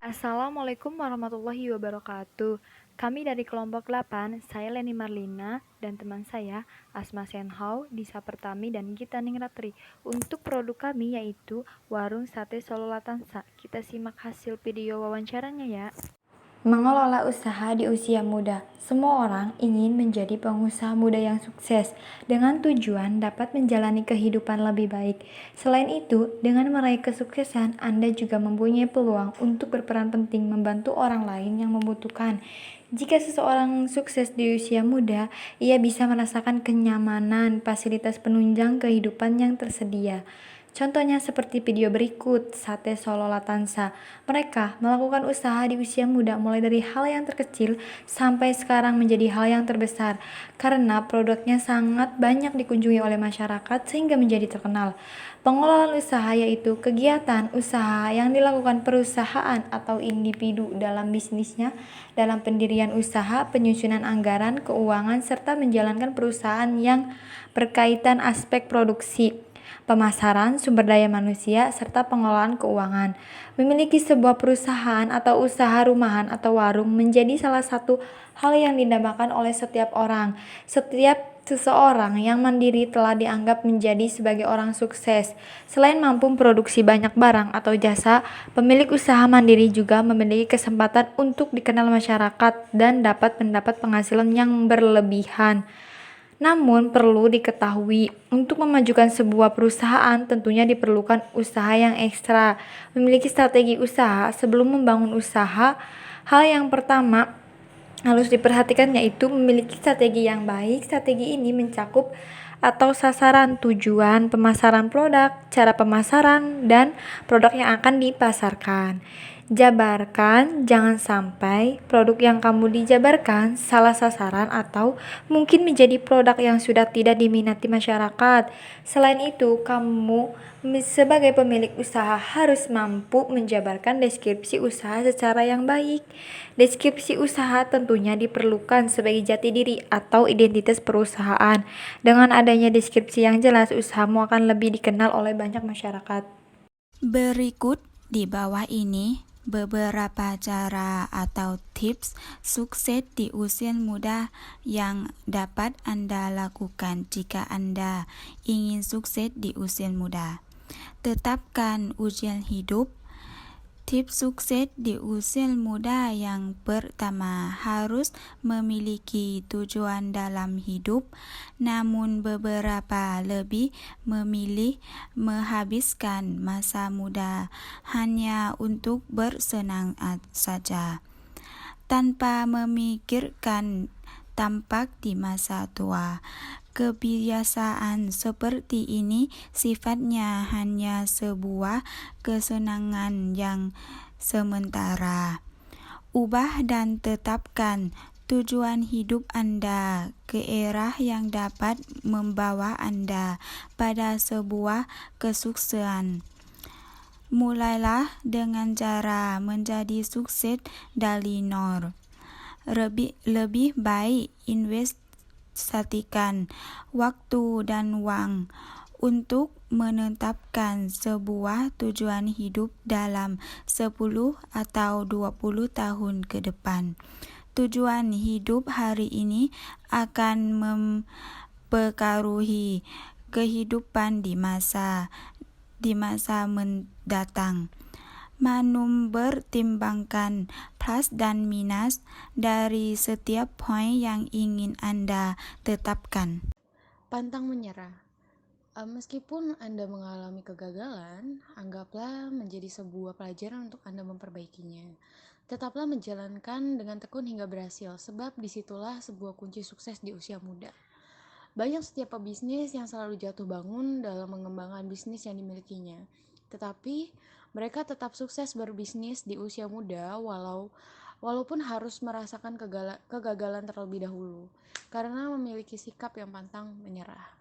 Assalamualaikum warahmatullahi wabarakatuh. Kami dari kelompok 8, saya Leni Marlina dan teman saya Asma Senhau, Disa Pertami, dan Gita Ningratri. Untuk produk kami yaitu Warung Sate Solo Latansa. Kita simak hasil video wawancaranya ya. Mengelola usaha di usia muda. Semua orang ingin menjadi pengusaha muda yang sukses dengan tujuan dapat menjalani kehidupan lebih baik. Selain itu, dengan meraih kesuksesan, Anda juga mempunyai peluang untuk berperan penting membantu orang lain yang membutuhkan. Jika seseorang sukses di usia muda, ia bisa merasakan kenyamanan, fasilitas penunjang kehidupan yang tersedia. Contohnya seperti video berikut, Sate Solo Latansa. Mereka melakukan usaha di usia muda mulai dari hal yang terkecil sampai sekarang menjadi hal yang terbesar karena produknya sangat banyak dikunjungi oleh masyarakat sehingga menjadi terkenal. Pengelolaan usaha yaitu kegiatan usaha yang dilakukan perusahaan atau individu dalam bisnisnya, dalam pendirian usaha, penyusunan anggaran, keuangan, serta menjalankan perusahaan yang berkaitan aspek produksi, pemasaran, sumber daya manusia, serta pengelolaan keuangan. Memiliki sebuah perusahaan atau usaha rumahan atau warung menjadi salah satu hal yang didambakan oleh setiap orang. Setiap seseorang yang mandiri telah dianggap menjadi sebagai orang sukses. Selain mampu memproduksi banyak barang atau jasa, pemilik usaha mandiri juga memiliki kesempatan untuk dikenal masyarakat dan dapat mendapat penghasilan yang berlebihan. Namun perlu diketahui, untuk memajukan sebuah perusahaan tentunya diperlukan usaha yang ekstra. Memiliki strategi usaha sebelum membangun usaha. Hal yang pertama harus diperhatikan yaitu memiliki strategi yang baik. Strategi ini mencakup atau sasaran, tujuan, pemasaran produk, cara pemasaran, dan produk yang akan dipasarkan. Jabarkan, jangan sampai produk yang kamu dijabarkan salah sasaran atau mungkin menjadi produk yang sudah tidak diminati masyarakat. Selain itu, kamu sebagai pemilik usaha harus mampu menjabarkan deskripsi usaha secara yang baik. Deskripsi usaha tentunya diperlukan sebagai jati diri atau identitas perusahaan. Dengan adanya deskripsi yang jelas, usahamu akan lebih dikenal oleh banyak masyarakat. Berikut di bawah ini beberapa cara atau tips sukses di usia muda yang dapat Anda lakukan jika Anda ingin sukses di usia muda. Tetapkan ujian hidup. Tips sukses di usia muda yang pertama harus memiliki tujuan dalam hidup, namun beberapa lebih memilih menghabiskan masa muda hanya untuk bersenang saja, tanpa memikirkan tampak di masa tua. Kebiasaan seperti ini sifatnya hanya sebuah kesenangan yang sementara. Ubah dan tetapkan tujuan hidup Anda ke arah yang dapat membawa Anda pada sebuah kesuksesan. Mulailah dengan cara menjadi sukses dari nol. Lebih baik investasikan waktu dan uang untuk menetapkan sebuah tujuan hidup dalam 10 atau 20 tahun ke depan. Tujuan hidup hari ini akan mempengaruhi kehidupan di masa mendatang. Mempertimbangkan plus dan minus dari setiap poin yang ingin Anda tetapkan. Pantang menyerah. Meskipun Anda mengalami kegagalan, anggaplah menjadi sebuah pelajaran untuk Anda memperbaikinya. Tetaplah menjalankan dengan tekun hingga berhasil, sebab disitulah sebuah kunci sukses di usia muda. Banyak setiap pebisnis yang selalu jatuh bangun dalam mengembangkan bisnis yang dimilikinya. Tetapi mereka tetap sukses berbisnis di usia muda walaupun harus merasakan kegagalan terlebih dahulu, karena memiliki sikap yang pantang menyerah.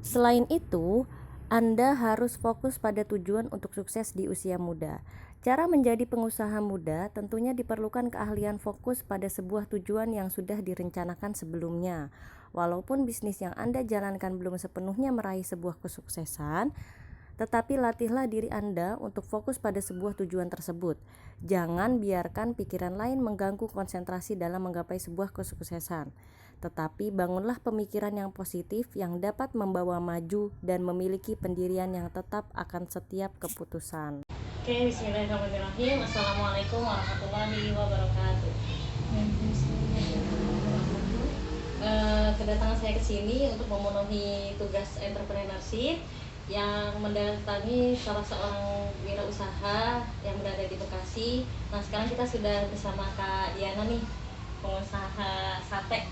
Selain itu, Anda harus fokus pada tujuan untuk sukses di usia muda. Cara menjadi pengusaha muda tentunya diperlukan keahlian fokus pada sebuah tujuan yang sudah direncanakan sebelumnya. Walaupun bisnis yang Anda jalankan belum sepenuhnya meraih sebuah kesuksesan, Tetapi latihlah diri Anda untuk fokus pada sebuah tujuan tersebut. Jangan biarkan pikiran lain mengganggu konsentrasi dalam menggapai sebuah kesuksesan. Tetapi bangunlah pemikiran yang positif yang dapat membawa maju dan memiliki pendirian yang tetap akan setiap keputusan. Oke, bismillahirrahmanirrahim. Assalamualaikum warahmatullahi wabarakatuh. Kedatangan saya ke sini untuk memenuhi tugas entrepreneurship yang mendatangi salah seorang wirausaha yang berada di Bekasi. Nah, sekarang kita sudah bersama Kak Diana nih, pengusaha sate.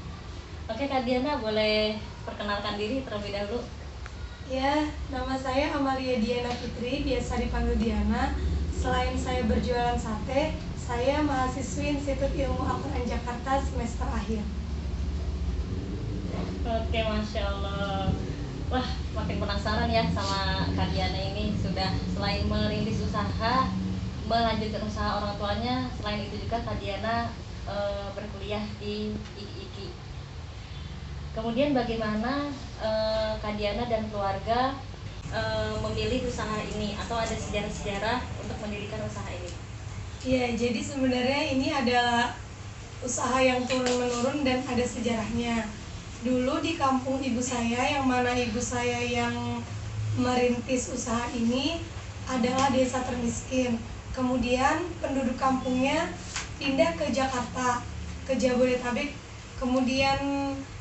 Oke, Kak Diana, boleh perkenalkan diri terlebih dahulu? Ya, nama saya Amalia Diana Fitri, biasa dipanggil Diana. Selain saya berjualan sate, saya mahasiswi Institut Ilmu Al-Quran Jakarta semester akhir. Oke, Masya Allah. Wah, makin penasaran ya sama Kak Diana ini. Sudah selain merintis usaha, melanjutkan usaha orang tuanya, selain itu juga Kak Diana berkuliah di IKI. Kemudian bagaimana Kak Diana dan keluarga memilih usaha ini, atau ada sejarah-sejarah untuk mendirikan usaha ini? Ya, jadi sebenarnya ini adalah usaha yang turun-menurun dan ada sejarahnya. Dulu di kampung ibu saya, yang mana ibu saya yang merintis usaha ini adalah desa termiskin. Kemudian penduduk kampungnya pindah ke Jakarta, ke Jabodetabek. Kemudian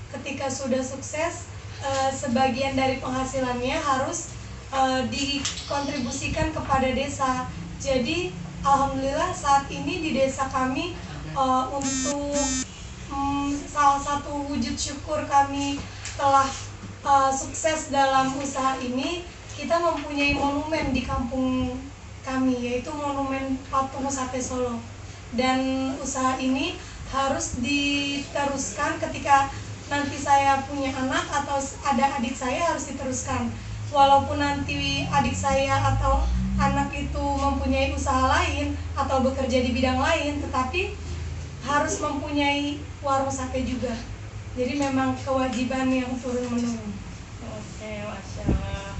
ketika sudah sukses, sebagian dari penghasilannya harus dikontribusikan kepada desa. Jadi alhamdulillah saat ini di desa kami untuk salah satu wujud syukur kami telah sukses dalam usaha ini, kita mempunyai monumen di kampung kami, yaitu monumen patung sate Solo. Dan usaha ini harus diteruskan ketika nanti saya punya anak atau ada adik saya, harus diteruskan. Walaupun nanti adik saya atau anak itu mempunyai usaha lain atau bekerja di bidang lain, tetapi harus mempunyai warung sate juga. Jadi memang kewajiban yang turun-menurun. Oke, Masya Allah.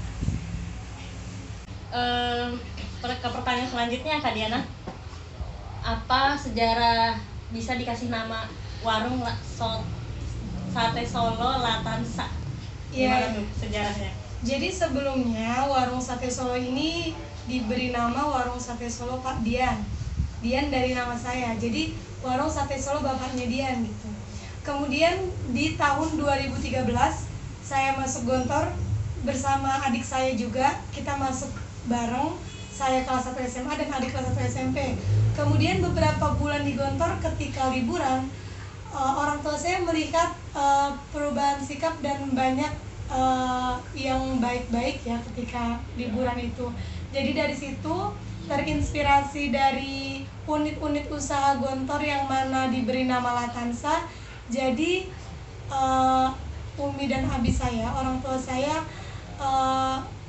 Ke pertanyaan selanjutnya, Kak Diana, apa sejarah, bisa dikasih nama warung sate Solo Latansa? Gimana tuh sejarahnya? Jadi sebelumnya warung sate Solo ini diberi nama warung sate Solo Pak Dian. Dian dari nama saya. Jadi warung sate Solo bapaknya Dian gitu. Kemudian di tahun 2013 saya masuk Gontor bersama adik saya juga. Kita masuk bareng, saya kelas 1 SMA dan adik kelas 1 SMP. Kemudian beberapa bulan di Gontor ketika liburan, orang tua saya melihat perubahan sikap dan banyak yang baik-baik ya ketika liburan itu. Jadi dari situ terinspirasi dari unit-unit usaha Gontor yang mana diberi nama Latansa. Jadi Umi dan Abi saya, orang tua saya,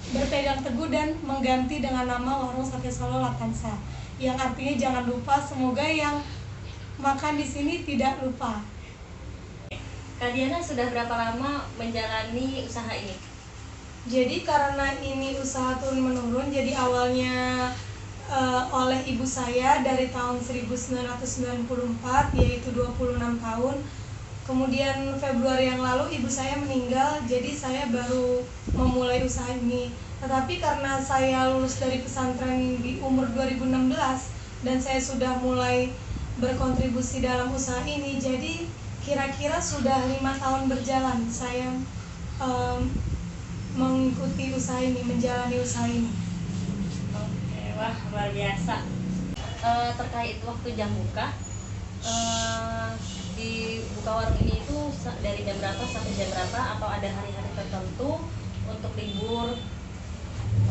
berpegang teguh dan mengganti dengan nama warung sate Solo Latansa, yang artinya jangan lupa. Semoga yang makan di sini tidak lupa. Kak Diana sudah berapa lama menjalani usaha ini? Jadi karena ini usaha turun-menurun, jadi awalnya oleh ibu saya dari tahun 1994, yaitu 26 tahun. Kemudian Februari yang lalu ibu saya meninggal, jadi saya baru memulai usaha ini. Tetapi karena saya lulus dari pesantren di umur 2016 dan saya sudah mulai berkontribusi dalam usaha ini, jadi kira-kira sudah 5 tahun berjalan saya mengikuti usaha ini, menjalani usaha ini. Oke, wah luar biasa. Terkait waktu jam buka, di buka warung ini itu dari jam berapa sampai jam berapa, atau ada hari-hari tertentu untuk libur,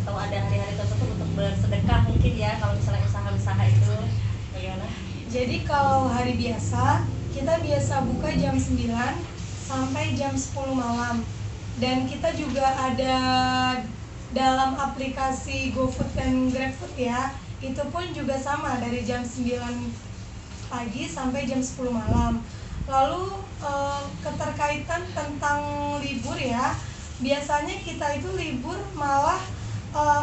atau ada hari-hari tertentu untuk bersedekah mungkin ya, kalau misalnya usaha-usaha itu bagaimana? Jadi kalau hari biasa kita biasa buka jam 9 sampai jam 10 malam. Dan kita juga ada dalam aplikasi GoFood dan GrabFood ya. Itu pun juga sama dari jam 9 pagi sampai jam 10 malam. Lalu keterkaitan tentang libur ya. Biasanya kita itu libur malah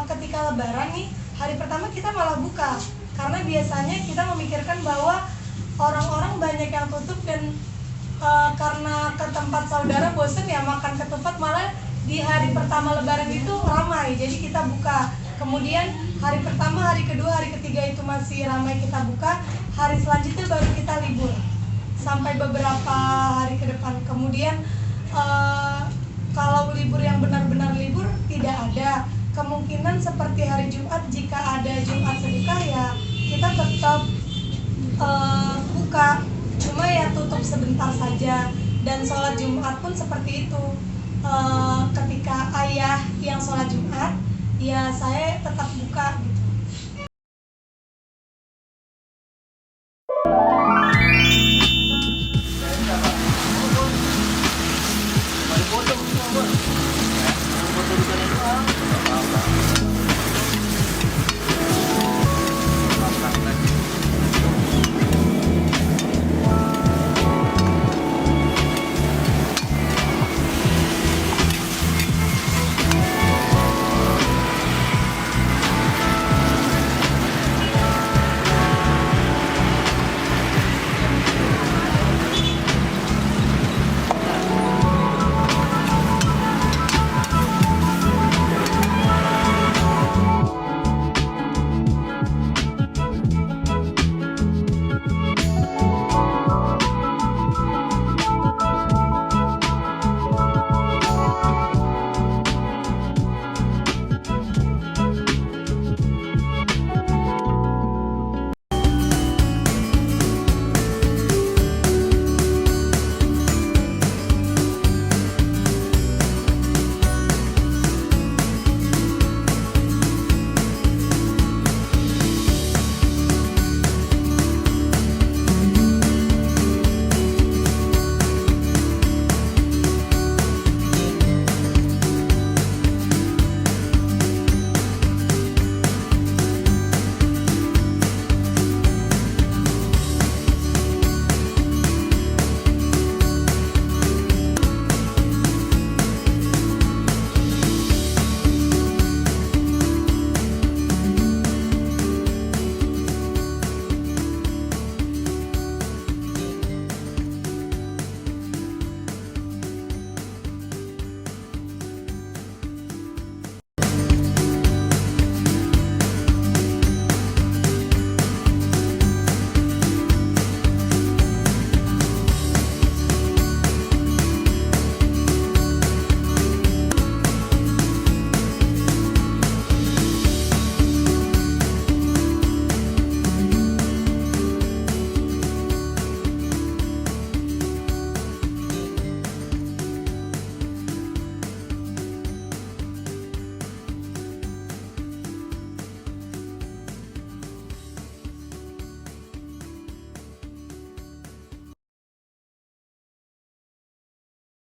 ketika lebaran nih, hari pertama kita malah buka. Karena biasanya kita memikirkan bahwa orang-orang banyak yang tutup dan karena ke tempat saudara bosen ya makan ketupat, malah di hari pertama lebaran itu ramai, jadi kita buka. Kemudian hari pertama, hari kedua, hari ketiga itu masih ramai kita buka, hari selanjutnya baru kita libur sampai beberapa hari ke depan. Kemudian kalau libur yang benar-benar libur tidak ada. Kemungkinan seperti hari Jumat, jika ada Jumat sedekah ya kita tetap buka, cuma ya tutup sebentar saja. Dan sholat Jumat pun seperti itu, ketika ayah yang sholat Jumat ya saya tetap buka gitu.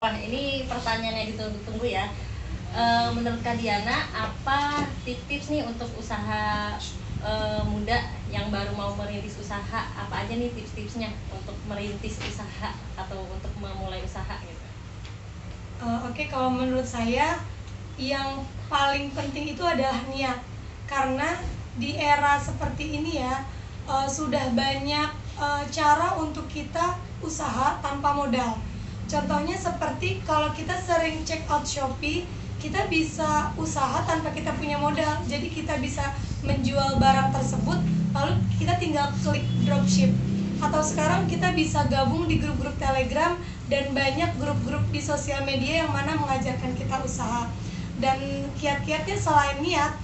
Wah, ini pertanyaan yang ditunggu-tunggu ya. Menurut Kak Diana, apa tips-tips nih untuk usaha muda yang baru mau merintis usaha? Apa aja nih tips-tipsnya untuk merintis usaha atau untuk memulai usaha gitu? Oke, kalau menurut saya yang paling penting itu adalah niat. Karena di era seperti ini ya, sudah banyak cara untuk kita usaha tanpa modal. Contohnya seperti kalau kita sering check out Shopee, kita bisa usaha tanpa kita punya modal. Jadi kita bisa menjual barang tersebut, lalu kita tinggal klik dropship. Atau sekarang kita bisa gabung di grup-grup Telegram dan banyak grup-grup di sosial media yang mana mengajarkan kita usaha. Dan kiat-kiatnya selain niat,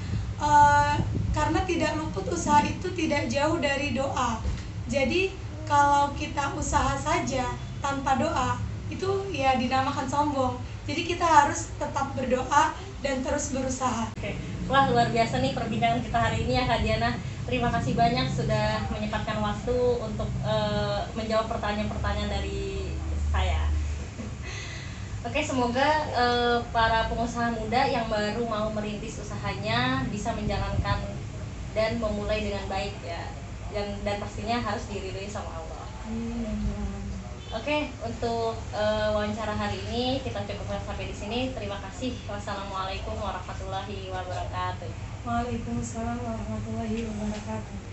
karena tidak luput usaha itu tidak jauh dari doa. Jadi kalau kita usaha saja tanpa doa, itu ya dinamakan sombong. Jadi kita harus tetap berdoa dan terus berusaha. Oke. Wah, luar biasa nih perbincangan kita hari ini ya Kak Diana. Terima kasih banyak sudah menyempatkan waktu untuk menjawab pertanyaan-pertanyaan dari saya. Oke, semoga para pengusaha muda yang baru mau merintis usahanya bisa menjalankan dan memulai dengan baik ya. Dan pastinya harus diridhoi sama Allah. Oke, untuk wawancara hari ini kita cukupkan sampai di sini. Terima kasih. Wassalamualaikum warahmatullahi wabarakatuh. Waalaikumsalam warahmatullahi wabarakatuh.